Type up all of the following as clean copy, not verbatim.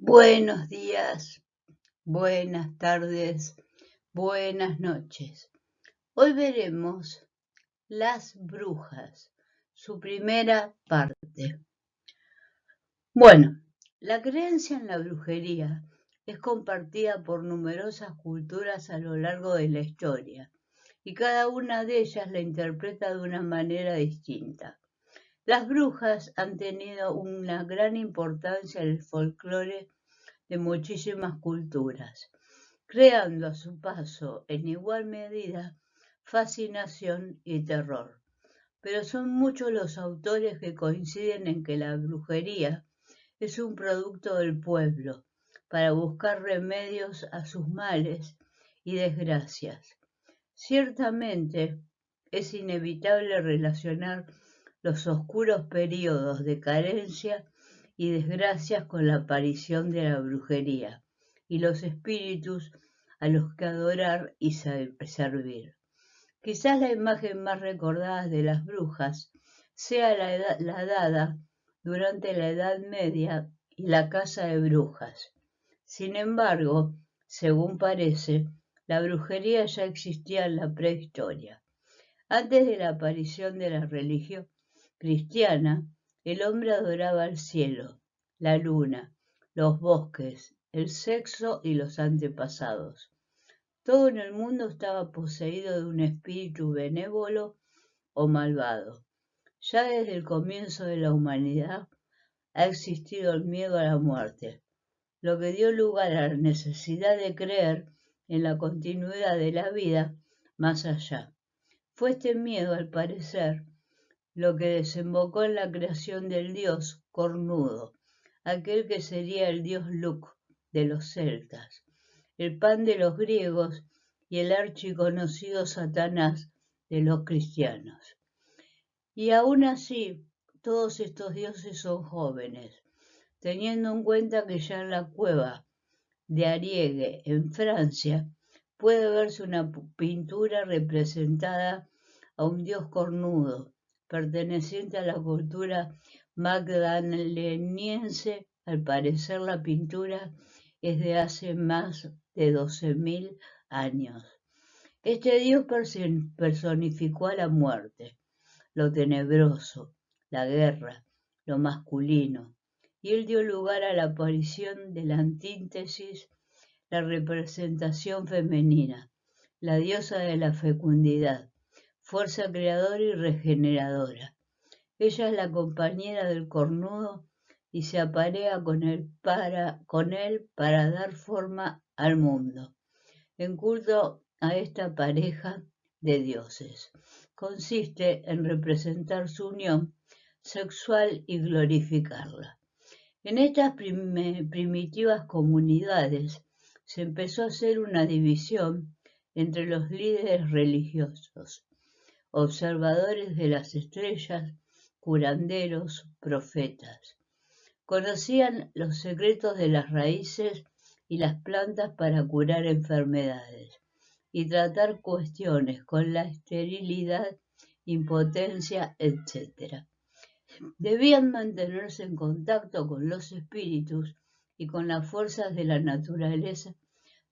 Buenos días, buenas tardes, buenas noches. Hoy veremos Las Brujas, su primera parte. Bueno, la creencia en la brujería es compartida por numerosas culturas a lo largo de la historia, y cada una de ellas la interpreta de una manera distinta. Las brujas han tenido una gran importancia en el folclore de muchísimas culturas, creando a su paso en igual medida fascinación y terror. Pero son muchos los autores que coinciden en que la brujería es un producto del pueblo para buscar remedios a sus males y desgracias. Ciertamente es inevitable relacionar los oscuros períodos de carencia y desgracias con la aparición de la brujería y los espíritus a los que adorar y servir. Quizás la imagen más recordada de las brujas sea la dada durante la Edad Media y la caza de brujas. Sin embargo, según parece, la brujería ya existía en la prehistoria. Antes de la aparición de la religión cristiana, el hombre adoraba el cielo, la luna, los bosques, el sexo y los antepasados. Todo en el mundo estaba poseído de un espíritu benévolo o malvado. Ya desde el comienzo de la humanidad ha existido el miedo a la muerte, lo que dio lugar a la necesidad de creer en la continuidad de la vida más allá. Fue este miedo, al parecer, lo que desembocó en la creación del dios cornudo, aquel que sería el dios Luk de los celtas, el Pan de los griegos y el archiconocido Satanás de los cristianos. Y aún así, todos estos dioses son jóvenes, teniendo en cuenta que ya en la cueva de Ariege, en Francia, puede verse una pintura representada a un dios cornudo, perteneciente a la cultura magdaleniense. Al parecer la pintura es de hace más de 12.000 años. Este dios personificó a la muerte, lo tenebroso, la guerra, lo masculino, y él dio lugar a la aparición de la antítesis, la representación femenina, la diosa de la fecundidad, fuerza creadora y regeneradora. Ella es la compañera del cornudo y se aparea con él para dar forma al mundo, en culto a esta pareja de dioses. Consiste en representar su unión sexual y glorificarla. En estas primitivas comunidades se empezó a hacer una división entre los líderes religiosos, observadores de las estrellas, curanderos, profetas. Conocían los secretos de las raíces y las plantas para curar enfermedades y tratar cuestiones con la esterilidad, impotencia, etc. Debían mantenerse en contacto con los espíritus y con las fuerzas de la naturaleza.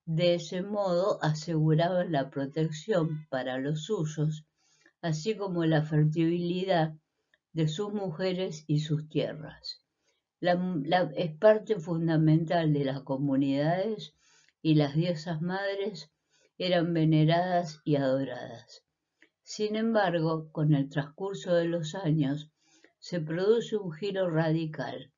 De ese modo aseguraban la protección para los suyos, así como la fertilidad de sus mujeres y sus tierras. Es parte fundamental de las comunidades y las diosas madres eran veneradas y adoradas. Sin embargo, con el transcurso de los años, se produce un giro radical.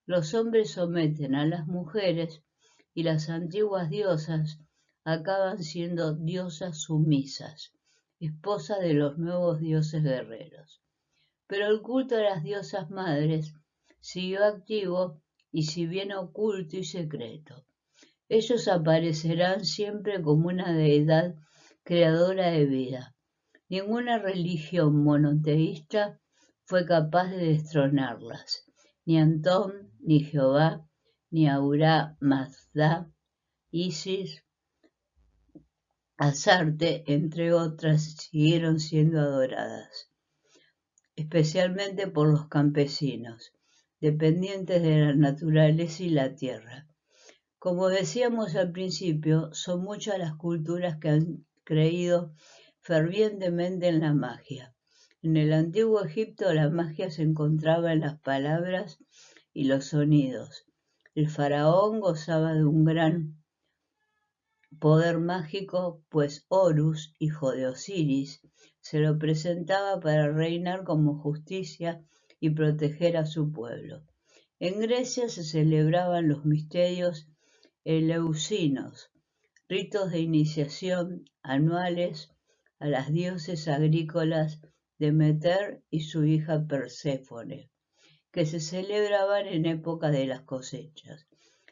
Los hombres someten a las mujeres y las antiguas diosas acaban siendo diosas sumisas, esposas de los nuevos dioses guerreros. Pero el culto a las diosas madres siguió activo y si bien oculto y secreto. Ellos aparecerán siempre como una deidad creadora de vida. Ninguna religión monoteísta fue capaz de destronarlas. Ni Antón, ni Jehová, ni Ahura Mazda, Isis, Asarte, entre otras, siguieron siendo adoradas, especialmente por los campesinos, dependientes de la naturaleza y la tierra. Como decíamos al principio, son muchas las culturas que han creído fervientemente en la magia. En el antiguo Egipto la magia se encontraba en las palabras y los sonidos. El faraón gozaba de un gran poder mágico, pues Horus, hijo de Osiris, se lo presentaba para reinar como justicia y proteger a su pueblo. En Grecia se celebraban los misterios eleusinos, ritos de iniciación anuales a las dioses agrícolas Demeter y su hija Perséfone, que se celebraban en época de las cosechas,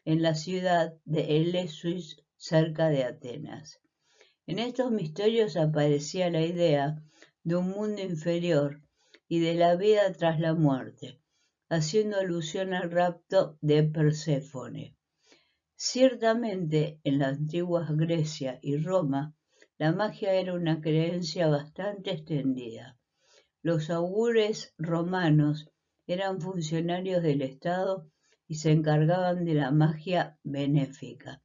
en la ciudad de Eleusis, cerca de Atenas. En estos misterios aparecía la idea de un mundo inferior y de la vida tras la muerte, haciendo alusión al rapto de Perséfone. Ciertamente, en la antigua Grecia y Roma, la magia era una creencia bastante extendida. Los augures romanos eran funcionarios del Estado y se encargaban de la magia benéfica.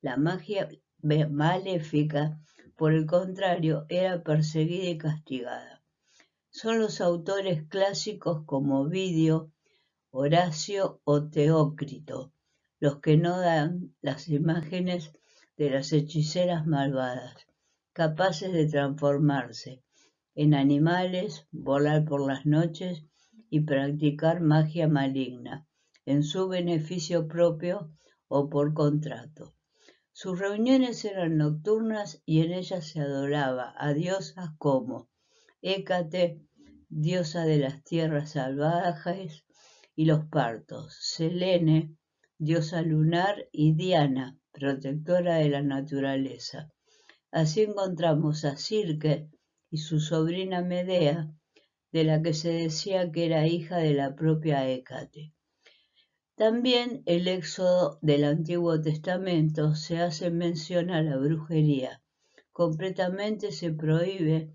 La magia maléfica, por el contrario, era perseguida y castigada. Son los autores clásicos como Ovidio, Horacio o Teócrito los que no dan las imágenes de las hechiceras malvadas, capaces de transformarse en animales, volar por las noches y practicar magia maligna, en su beneficio propio o por contrato. Sus reuniones eran nocturnas y en ellas se adoraba a diosas como Hécate, diosa de las tierras salvajes y los partos, Selene, diosa lunar, y Diana, protectora de la naturaleza. Así encontramos a Circe y su sobrina Medea, de la que se decía que era hija de la propia Hécate. También el Éxodo del Antiguo Testamento se hace mención a la brujería. Completamente se prohíbe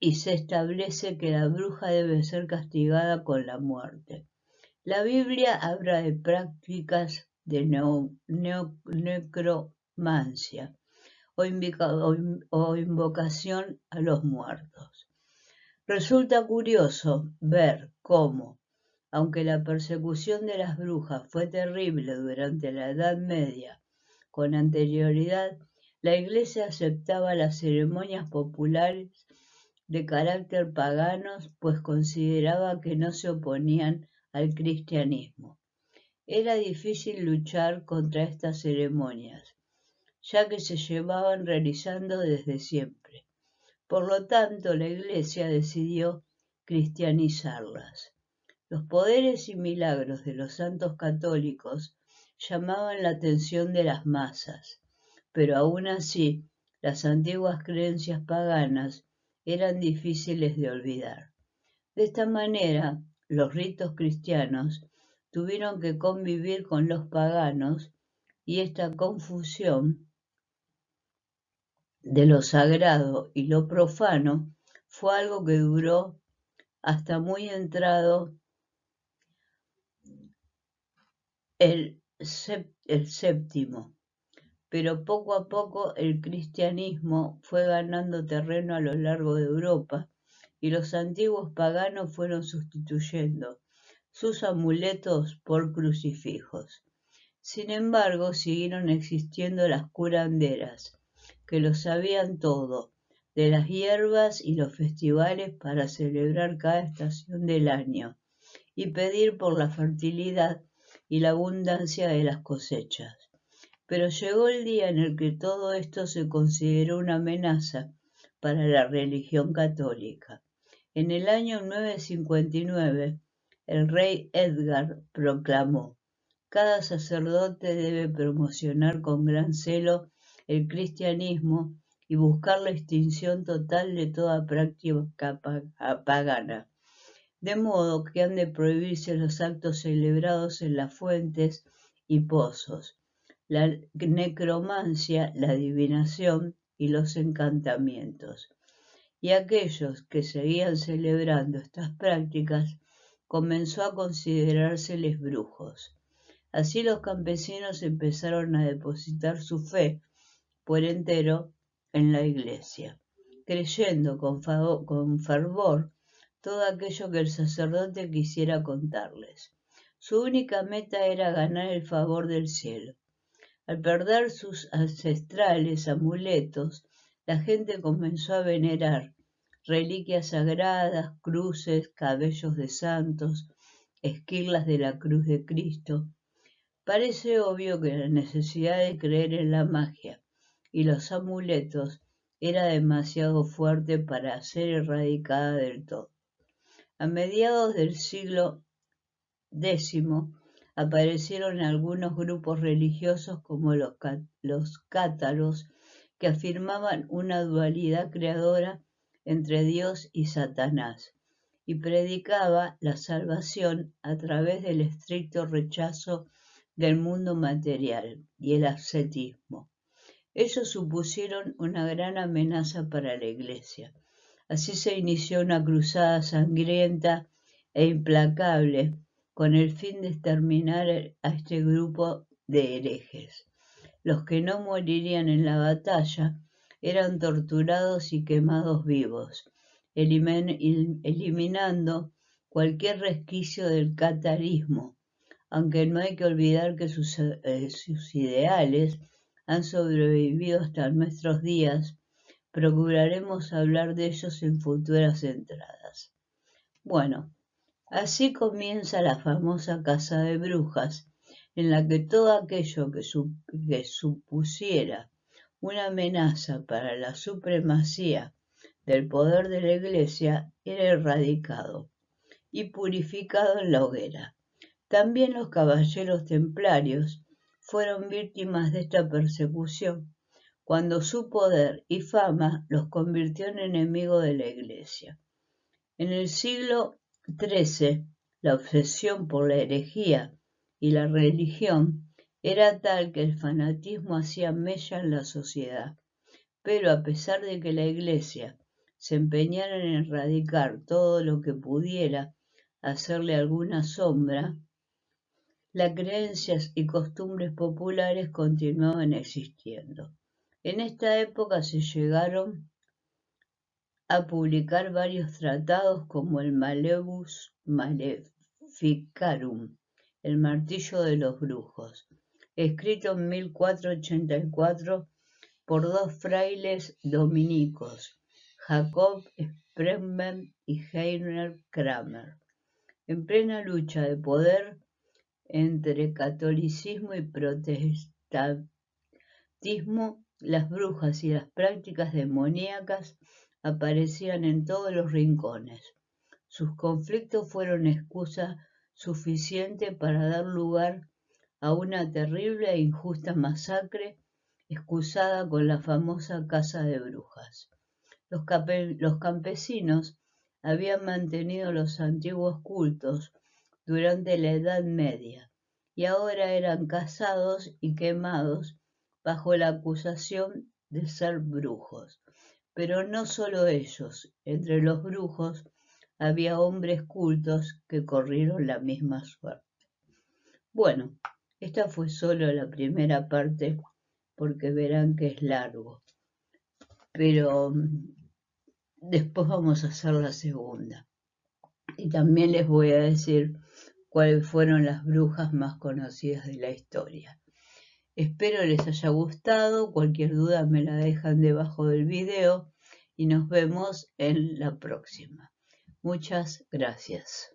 y se establece que la bruja debe ser castigada con la muerte. La Biblia habla de prácticas de necromancia o invocación a los muertos. Resulta curioso ver cómo, aunque la persecución de las brujas fue terrible durante la Edad Media, con anterioridad, la Iglesia aceptaba las ceremonias populares de carácter paganos, pues consideraba que no se oponían al cristianismo. Era difícil luchar contra estas ceremonias, ya que se llevaban realizando desde siempre. Por lo tanto, la Iglesia decidió cristianizarlas. Los poderes y milagros de los santos católicos llamaban la atención de las masas, pero aún así, las antiguas creencias paganas eran difíciles de olvidar. De esta manera, los ritos cristianos tuvieron que convivir con los paganos y esta confusión de lo sagrado y lo profano fue algo que duró hasta muy entrado el séptimo, pero poco a poco el cristianismo fue ganando terreno a lo largo de Europa y los antiguos paganos fueron sustituyendo sus amuletos por crucifijos. Sin embargo, siguieron existiendo las curanderas, que lo sabían todo, de las hierbas y los festivales para celebrar cada estación del año y pedir por la fertilidad y la abundancia de las cosechas. Pero llegó el día en el que todo esto se consideró una amenaza para la religión católica. En el año 959, el rey Edgar proclamó: cada sacerdote debe promocionar con gran celo el cristianismo y buscar la extinción total de toda práctica pagana, de modo que han de prohibirse los actos celebrados en las fuentes y pozos, la necromancia, la adivinación y los encantamientos. Y aquellos que seguían celebrando estas prácticas comenzó a considerárseles brujos. Así los campesinos empezaron a depositar su fe por entero en la iglesia, creyendo con fervor todo aquello que el sacerdote quisiera contarles. Su única meta era ganar el favor del cielo. Al perder sus ancestrales amuletos, la gente comenzó a venerar reliquias sagradas, cruces, cabellos de santos, esquirlas de la cruz de Cristo. Parece obvio que la necesidad de creer en la magia y los amuletos era demasiado fuerte para ser erradicada del todo. A mediados del siglo X aparecieron algunos grupos religiosos como los cátaros que afirmaban una dualidad creadora entre Dios y Satanás y predicaba la salvación a través del estricto rechazo del mundo material y el ascetismo. Ellos supusieron una gran amenaza para la Iglesia. Así se inició una cruzada sangrienta e implacable con el fin de exterminar a este grupo de herejes. Los que no morirían en la batalla eran torturados y quemados vivos, eliminando cualquier resquicio del catarismo, aunque no hay que olvidar que sus ideales han sobrevivido hasta nuestros días. Procuraremos hablar de ellos en futuras entradas. Bueno, así comienza la famosa caza de brujas, en la que todo aquello que supusiera una amenaza para la supremacía del poder de la Iglesia era erradicado y purificado en la hoguera. También los caballeros templarios fueron víctimas de esta persecución, cuando su poder y fama los convirtió en enemigos de la Iglesia. En el siglo XIII, la obsesión por la herejía y la religión era tal que el fanatismo hacía mella en la sociedad. Pero a pesar de que la Iglesia se empeñara en erradicar todo lo que pudiera hacerle alguna sombra, las creencias y costumbres populares continuaban existiendo. En esta época se llegaron a publicar varios tratados como el Malleus Maleficarum, el martillo de los brujos, escrito en 1484 por dos frailes dominicos, Jacob Sprengmen y Heiner Kramer. En plena lucha de poder entre catolicismo y protestantismo, las brujas y las prácticas demoníacas aparecían en todos los rincones. Sus conflictos fueron excusa suficiente para dar lugar a una terrible e injusta masacre excusada con la famosa caza de brujas. Los campesinos habían mantenido los antiguos cultos durante la Edad Media y ahora eran cazados y quemados bajo la acusación de ser brujos. Pero no solo ellos, entre los brujos había hombres cultos que corrieron la misma suerte. Bueno, esta fue solo la primera parte porque verán que es largo, pero después vamos a hacer la segunda. Y también les voy a decir cuáles fueron las brujas más conocidas de la historia. Espero les haya gustado, cualquier duda me la dejan debajo del video y nos vemos en la próxima. Muchas gracias.